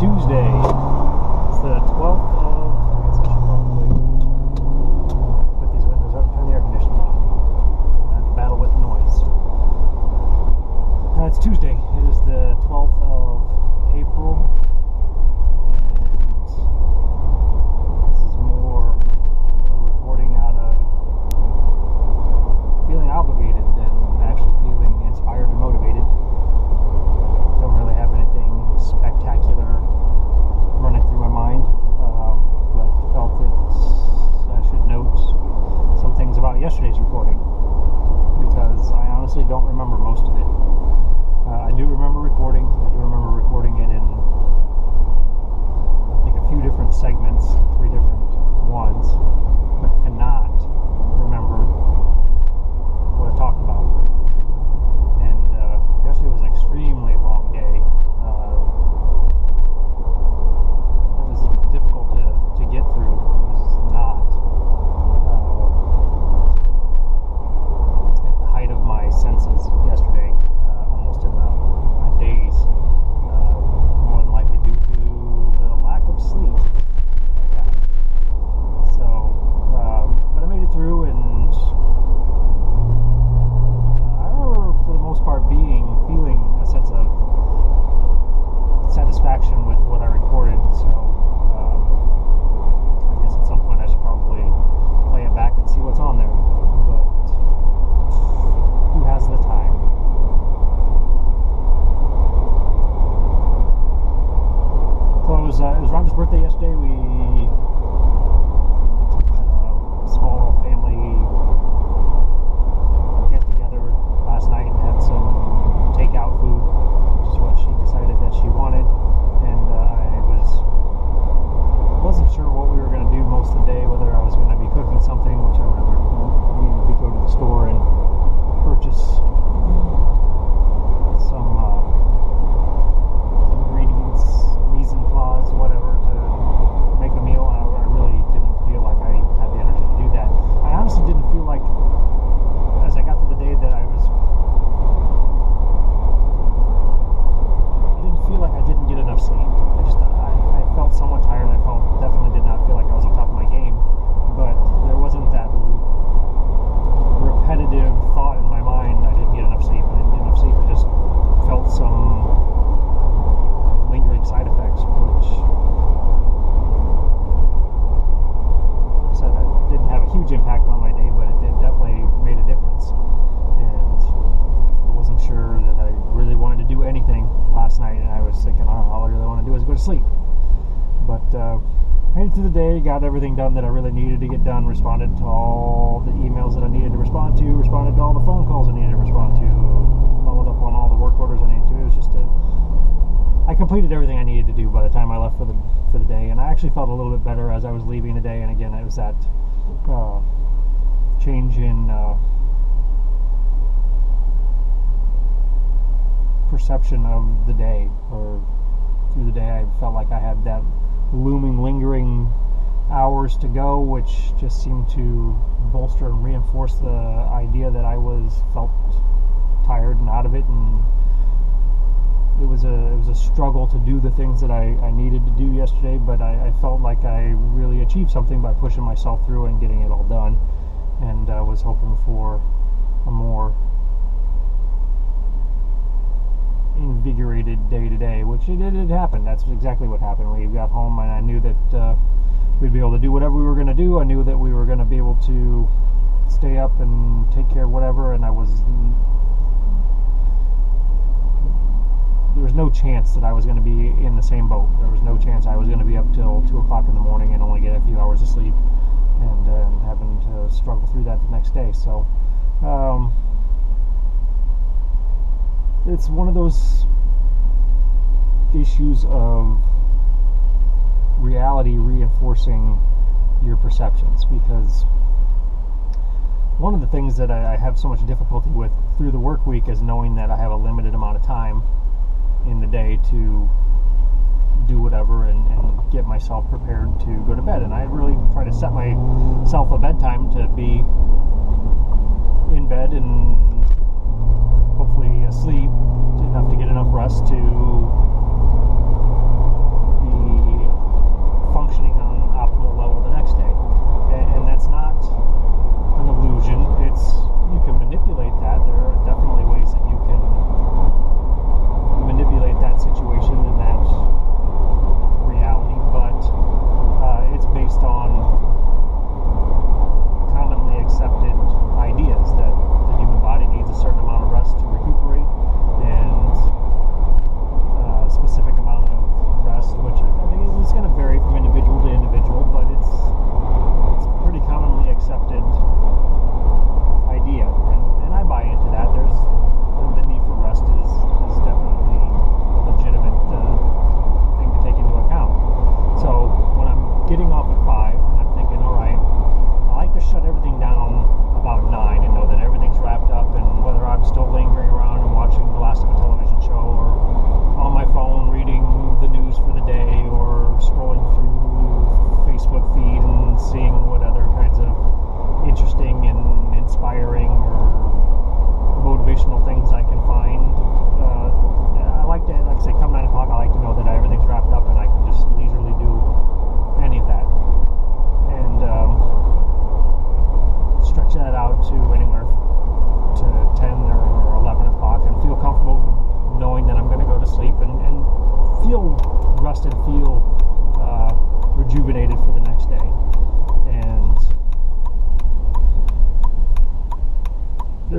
Tuesday. It's the 12th of, I guess I should probably put these windows up and turn the air conditioner on. I have to battle with the noise. It's Tuesday. It is the 12th of April. And this is more a recording out of feeling obligated than actually feeling inspired and motivated. Don't really have anything spectacular running through my mind, but felt that I should note some things about yesterday's recording, because I honestly don't remember most of it. I do remember recording. I do remember recording it in, I think, a few different segments, 3 different ones, but I cannot remember what I talked about. And yesterday was an extremely long day. It was difficult to get through. It was not at the height of my senses yesterday, almost in my days, more than likely due to the lack of sleep I got. So, but I made it through, and I remember for the most part feeling a sense of satisfaction with what I recorded. So I guess at some point I should probably play it back and see what's on there, but who has the time? So it was Rhonda's birthday yesterday. We had a small family get together last night and had some takeout food, which is what she decided that she wanted. And I wasn't sure what we were going to do most of the day, whether I was going to be cooking something, which I would needed to go to the store and purchase some ingredients, mise en place, whatever, to make a meal. I really didn't feel like I had the energy to do that. I honestly didn't feel like, as I got through the day, that I didn't feel like I didn't get enough sleep. I felt somewhat tired. I definitely did not feel like I was on top of my game, but there wasn't that repetitive thought in my mind, I didn't get enough sleep. I didn't get enough sleep. I just felt some lingering side effects, which I said I didn't have a huge impact on my day, but it definitely made a difference. And I wasn't sure that I really wanted to do anything last night, and I was thinking, oh, all I really want to do is go to sleep. But made it through the day, got everything done that I really needed to get done, responded to all the emails that I needed to respond to, responded to all the phone calls I needed to respond to, followed up on all the work orders I needed to. It was just I completed everything I needed to do by the time I left for the day, and I actually felt a little bit better as I was leaving the day. And again, it was that change in perception of the day, or through the day I felt like I had that looming, lingering hours to go, which just seemed to bolster and reinforce the idea that I felt tired and out of it, and it was a struggle to do the things that I needed to do yesterday, but I felt like I really achieved something by pushing myself through and getting it all done, and I was hoping for a more invigorated day today, which it happened. That's exactly what happened. We got home and I knew that we'd be able to do whatever we were going to do. I knew that we were going to be able to stay up and take care of whatever, and there was no chance that I was going to be in the same boat. There was no chance I was going to be up till 2 o'clock in the morning and only get a few hours of sleep, and having to struggle through that the next day. So it's one of those issues of reality reinforcing your perceptions, because one of the things that I have so much difficulty with through the work week is knowing that I have a limited amount of time in the day to do whatever and get myself prepared to go to bed. And I really try to set myself a bedtime to be in bed and hopefully asleep enough to get enough rest to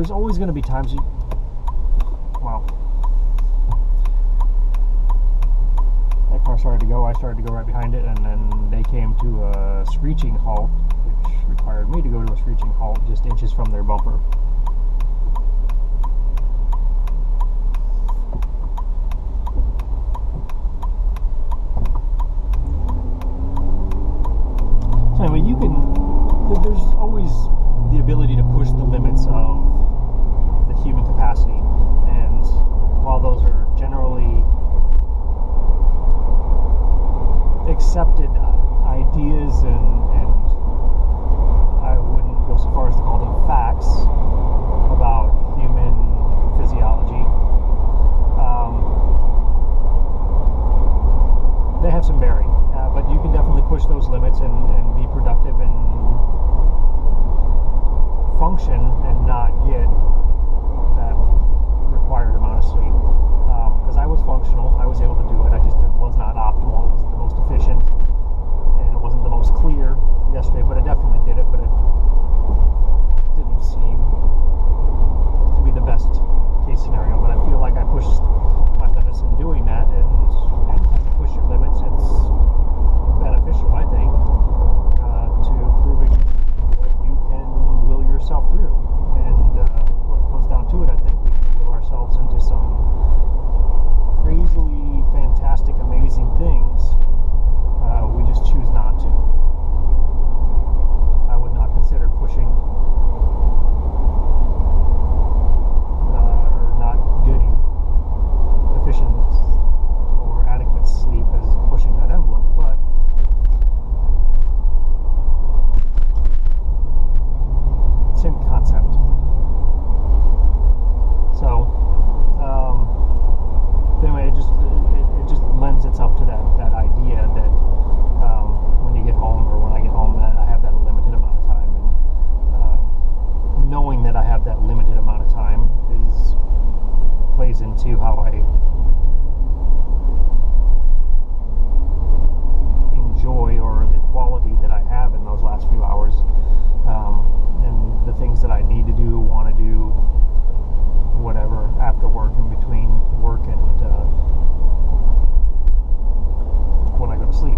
there's always going to be times that car started to go, I started to go right behind it, and then they came to a screeching halt, which required me to go to a screeching halt just inches from their bumper. So anyway, there's always the ability to push the limits of the human capacity, and while those are generally accepted ideas and I wouldn't go so far as to call them facts about human physiology, they have some bearing, but you can definitely push those limits and be productive and function and not get that required amount of sleep. Because I was functional, I was able to do it, it was not optimal, it wasn't the most efficient, and it wasn't the most clear yesterday, but I definitely did it, but it didn't seem to be the best case scenario. But I feel like I pushed my limits in doing that, and anytime you push your limits, it's beneficial, I think, to proving what you can will yourself through. And what it comes down to it, I think we can will ourselves into some crazily fantastic, amazing things. We just choose not to. I would not consider pushing or not getting efficient or adequate sleep as pushing that envelope, but same concept. So anyway, it just lends itself to that idea that when you get home, or when I get home, that I have that limited amount of time, and knowing that I have that limited amount of time plays into how I enjoy, or the quality that I have in those last few hours, and the things that I need to do, want to do, whatever, after work, in between work and when I go to sleep.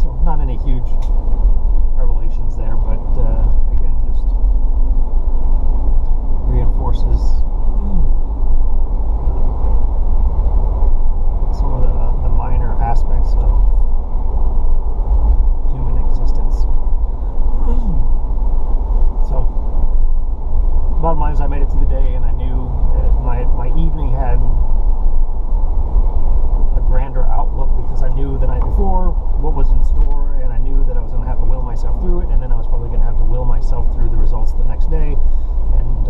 So not any huge revelations there, but again, just reinforces some of the minor aspects of human existence. So, bottom line is, I made it through the day, and I knew that my evening had a grander outlook, because I knew the night before what was in store, and I knew that I was going to have to will myself through it, and then I was probably going to have to will myself through the results the next day. And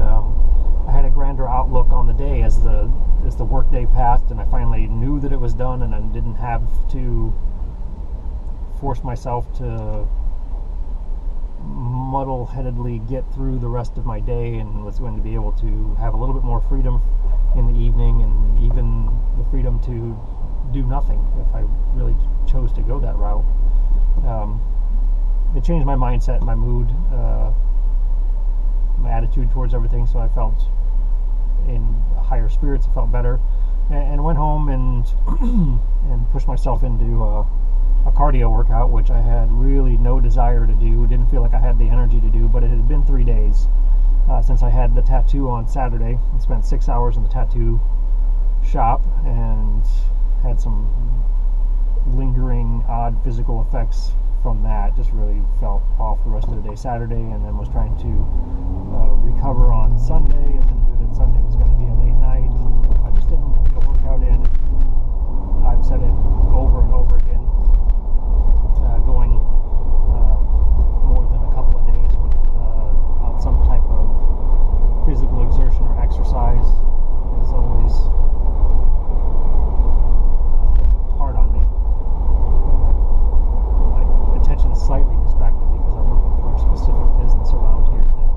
I had a grander outlook on the day as the work day passed, and I finally knew that it was done, and I didn't have to force myself to muddle-headedly get through the rest of my day, and was going to be able to have a little bit more freedom in the evening, and even the freedom to do nothing if I really chose to go that route. It changed my mindset, my mood, my attitude towards everything, so I felt in higher spirits. I felt better, and went home and and pushed myself into a cardio workout, which I had really no desire to do, didn't feel like I had the energy to do, but it had been 3 days since I had the tattoo on Saturday. I spent 6 hours in the tattoo shop and had some lingering odd physical effects from that. Just really felt off the rest of the day Saturday, and then was trying to recover on Sunday, and then knew that Sunday was going to be a late night. I just didn't get a workout in. I've said it over and over again, going more than a couple of days without some type of physical exertion or exercise is always hard on me. My attention is slightly distracted because I'm looking for a specific business around here that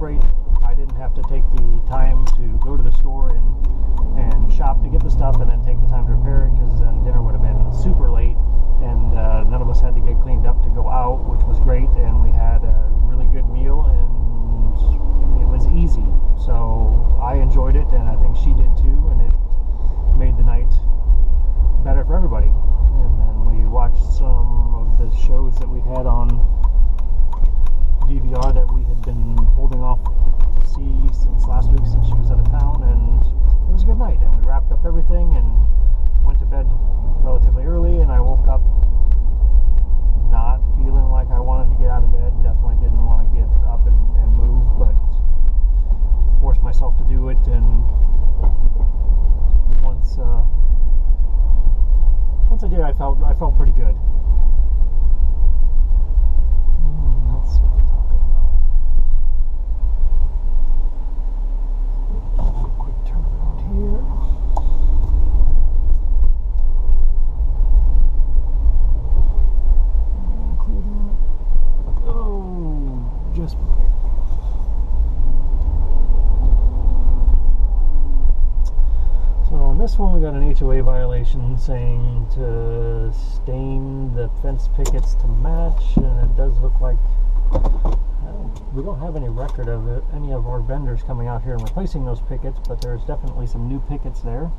great. I didn't have to take the time to go to the store and shop to get the stuff and then take the time to repair it, because then dinner would have been super late, and none of us had to get cleaned up to go out, which was great, and we had a really good meal, and it was easy. So I enjoyed it, and I think she did too, and it made the night better for everybody. And then we watched some of the shows that we had on DVR that we had been holding off to see since last week, since she was out of town, and it was a good night. And we wrapped up everything and went to bed relatively early, and I woke up not feeling like I wanted to get out of bed. Definitely didn't want to get up and move, but forced myself to do it, and once I did, I felt pretty good. That's what we're talking about. Quick turn around here. Clear that. Oh, just right. So on this one, we got an HOA violation saying to stain the fence pickets to match, and it does look like we don't have any record of it, any of our vendors coming out here and replacing those pickets, but there's definitely some new pickets there.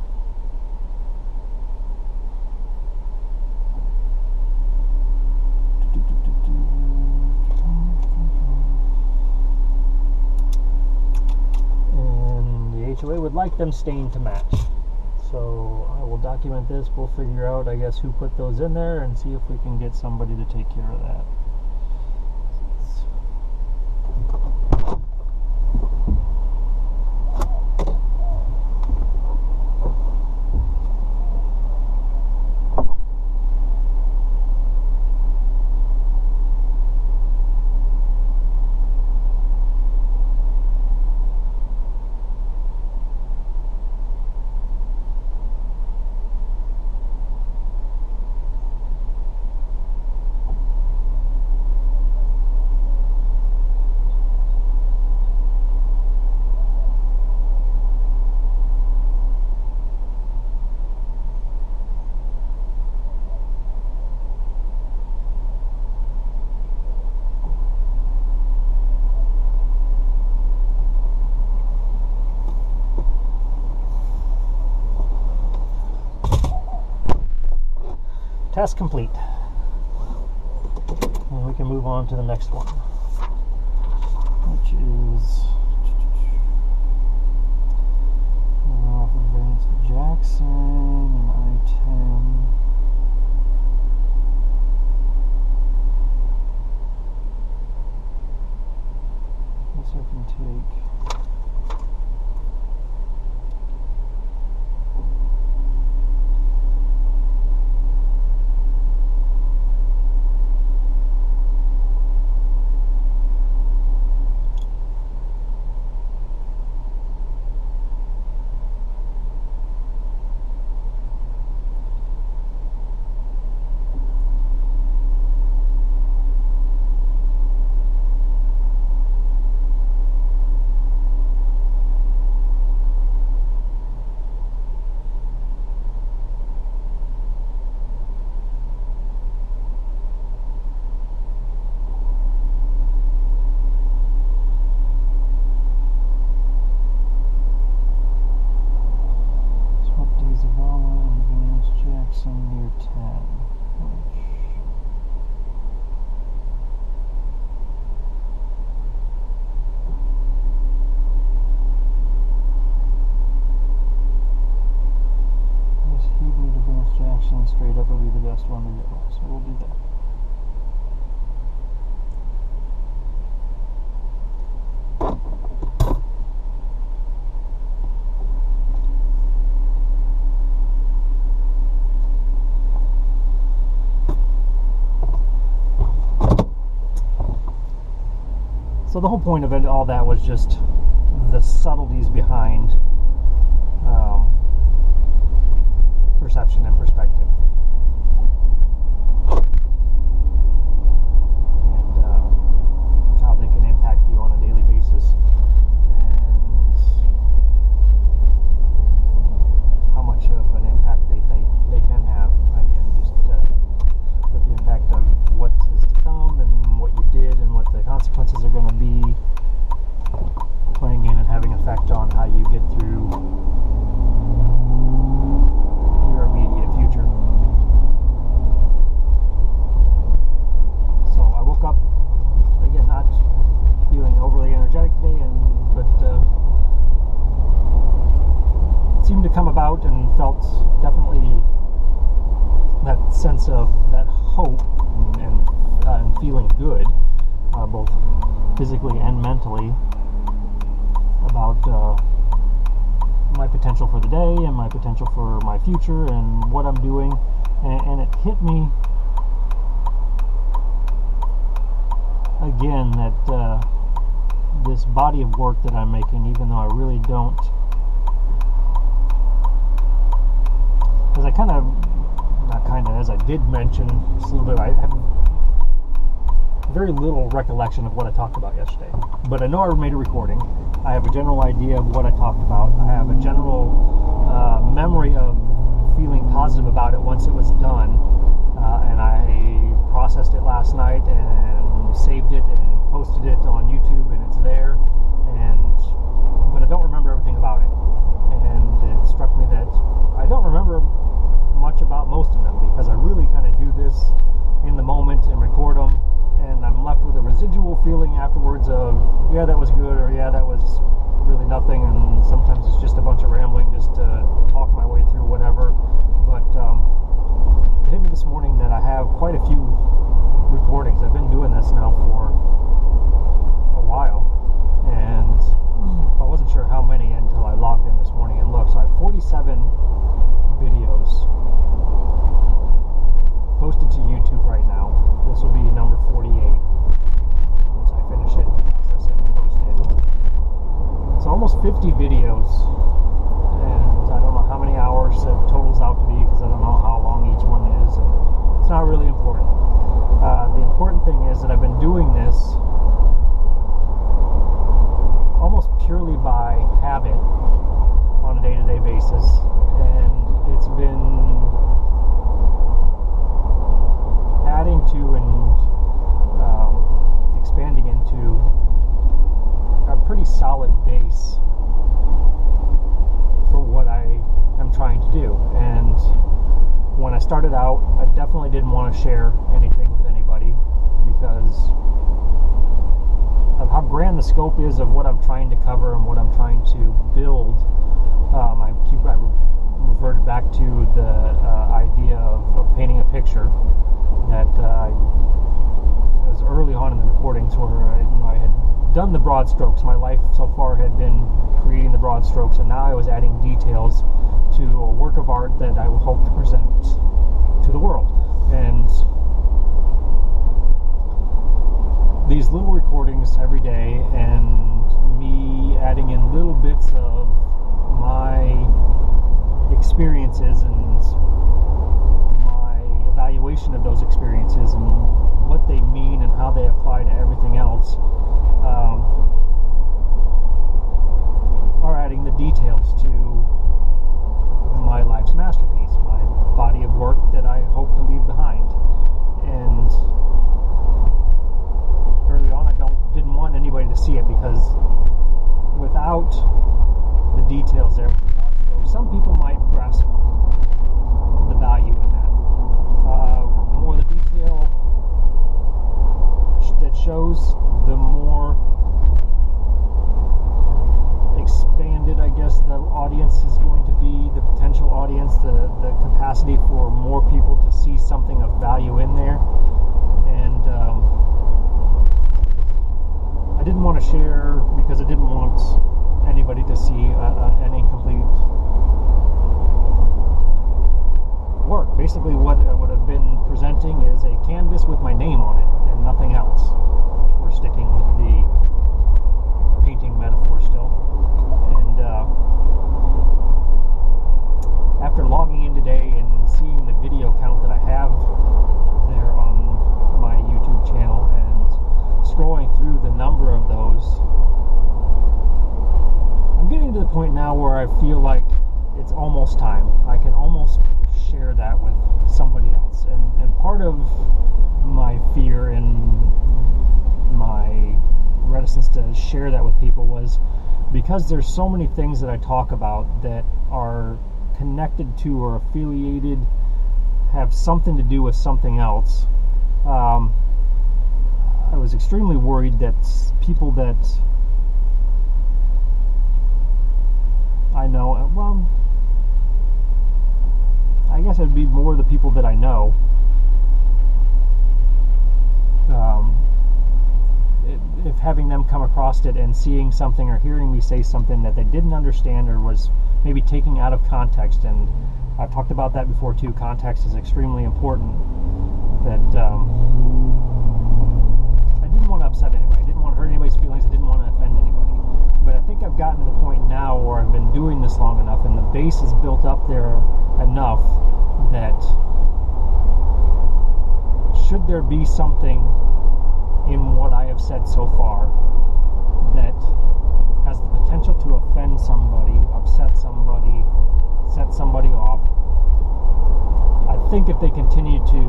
And the HOA would like them stained to match. So I will document this. We'll figure out, I guess, who put those in there and see if we can get somebody to take care of that. Task complete. And we can move on to the next one, which is off of Vance Jackson and I-10. I guess I can take straight up would be the best one to go, so we'll do that. So the whole point of it, all that, was just the subtleties behind perception and perspective. And how they can impact you on a daily basis. feeling good, both physically and mentally, about my potential for the day and my potential for my future and what I'm doing. And it hit me again that this body of work that I'm making, even though I really don't, as I did mention just a little bit, I have very little recollection of what I talked about yesterday. But I know I made a recording. I have a general idea of what I talked about. I have a general memory of feeling positive about it once it was done. And I processed it last night and saved it and posted it on YouTube, and it's there. But I don't remember everything about it. And it struck me that I don't remember much about most of them, because I really kind of do this in the moment and record them, and I'm left with a residual feeling afterwards of, yeah, that was good, or yeah, that was really nothing. And sometimes it's just a bunch of rambling just to talk my way through whatever. But it hit me this morning that I have quite a few recordings. I've been doing this now for a while, and I wasn't sure how many until I logged in this morning and looked. So I have 47 videos posted to YouTube right now. This will be number 48 once I finish it, process it, and post it. So almost 50 videos, and I don't know how many hours it totals out to be, because I don't know how long each one is, and it's not really important. The important thing is that I've been doing this almost purely by habit on a day-to-day basis, and it's been adding to and expanding into a pretty solid base for what I am trying to do. And when I started out, I definitely didn't want to share anything with anybody because of how grand the scope is of what I'm trying to cover and what I'm trying to build. I reverted back to the idea of painting a picture that it was early on in the recordings where I had done the broad strokes. My life so far had been creating the broad strokes, and now I was adding details to a work of art that I would hope to present to the world. And these little recordings every day, and me adding in little bits of my experiences and my evaluation of those experiences and what they mean and how they apply to everything else, are adding the details to my life's masterpiece, my body of work that I hope to leave behind. And early on, I didn't want anybody to see it, because without the details there, some people might grasp the value in that. The more the detail that shows, the more expanded, I guess, the audience is going to be, the potential audience, the capacity for more people to see something of value in there. And I didn't want to share because I didn't want anybody to see an incomplete work. Basically, what I would have been presenting is a canvas with my name on it and nothing else. We're sticking with the painting metaphor still. And after logging in today and seeing the video count that I have there on my YouTube channel and scrolling through the number of those, I'm getting to the point now where I feel like it's almost time. I can almost share that with somebody else. And part of my fear and my reticence to share that with people was because there's so many things that I talk about that are connected to or affiliated, have something to do with something else. I was extremely worried that people that I know, well, I guess it'd be more the people that I know, having them come across it and seeing something or hearing me say something that they didn't understand or was maybe taking out of context. And I've talked about that before too. Context is extremely important. That I didn't want to upset anybody. I didn't want to hurt anybody's feelings. I didn't want to offend anybody. But I think I've gotten to the point now where I've been doing this long enough and the base is built up there enough that should there be something in what I have said so far that has the potential to offend somebody, upset somebody, set somebody off, I think if they continue to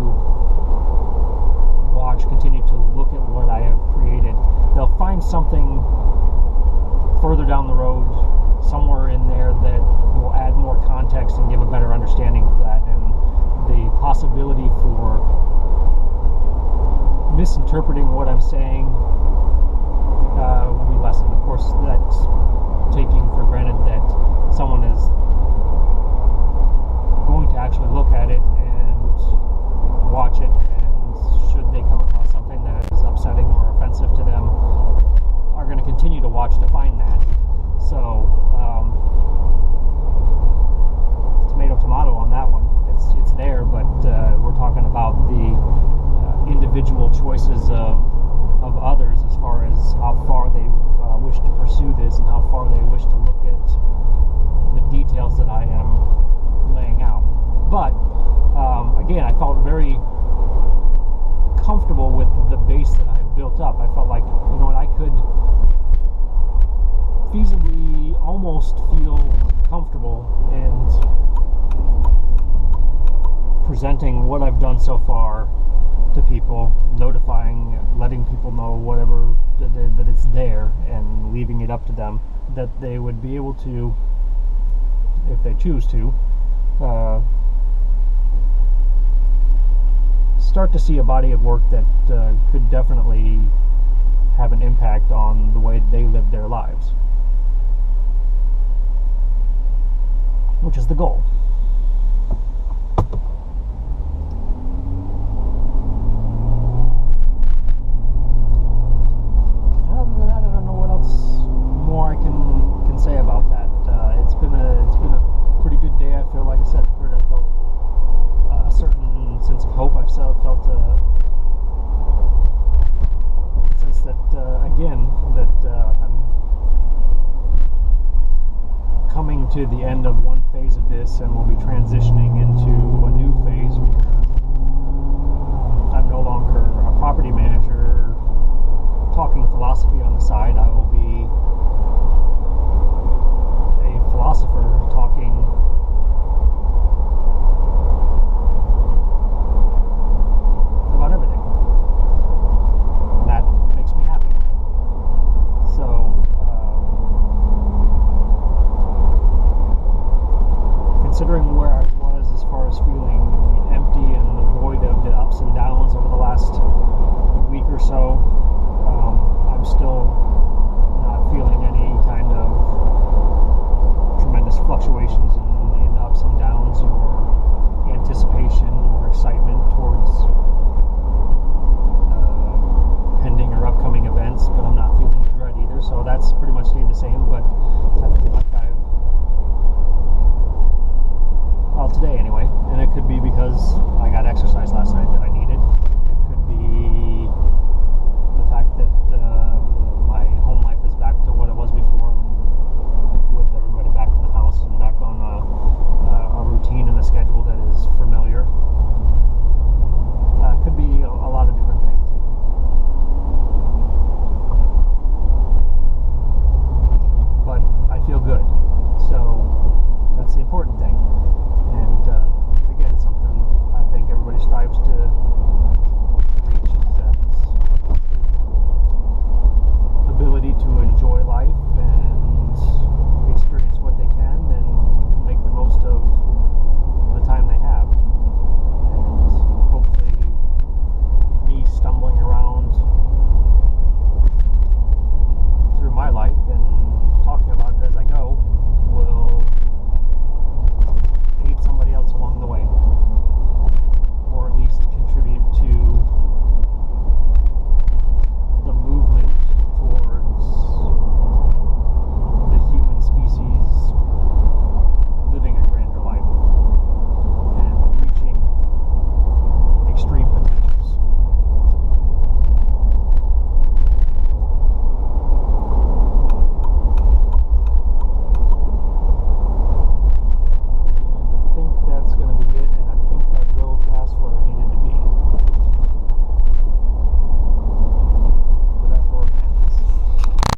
watch, continue to look at what I have created, they'll find something further down the road, somewhere in there, that will add more context and give a better understanding of that, and the possibility for misinterpreting what I'm saying will be lessened. Of course, that's taking for granted that someone is going to actually look at it and watch it, and should they come across something that is upsetting or offensive to them, are going to continue to watch to find that. So, tomato on that one. It's there, but we're talking about the individual choices of others as far as how far they wish to pursue this and how far they wish to look at the details that I am laying out. But again, I felt very comfortable with the base that I have built up. I felt like, you know what, I could feasibly almost feel comfortable in presenting what I've done so far to people, notifying, letting people know whatever, that it's there, and leaving it up to them, that they would be able to, if they choose to, start to see a body of work that could definitely have an impact on the way they live their lives, which is the goal. More I can say about that. It's been a pretty good day. I feel, like I said, I felt a certain sense of hope. I've felt a sense that again that I'm coming to the end of one phase of this, and we'll be transitioning into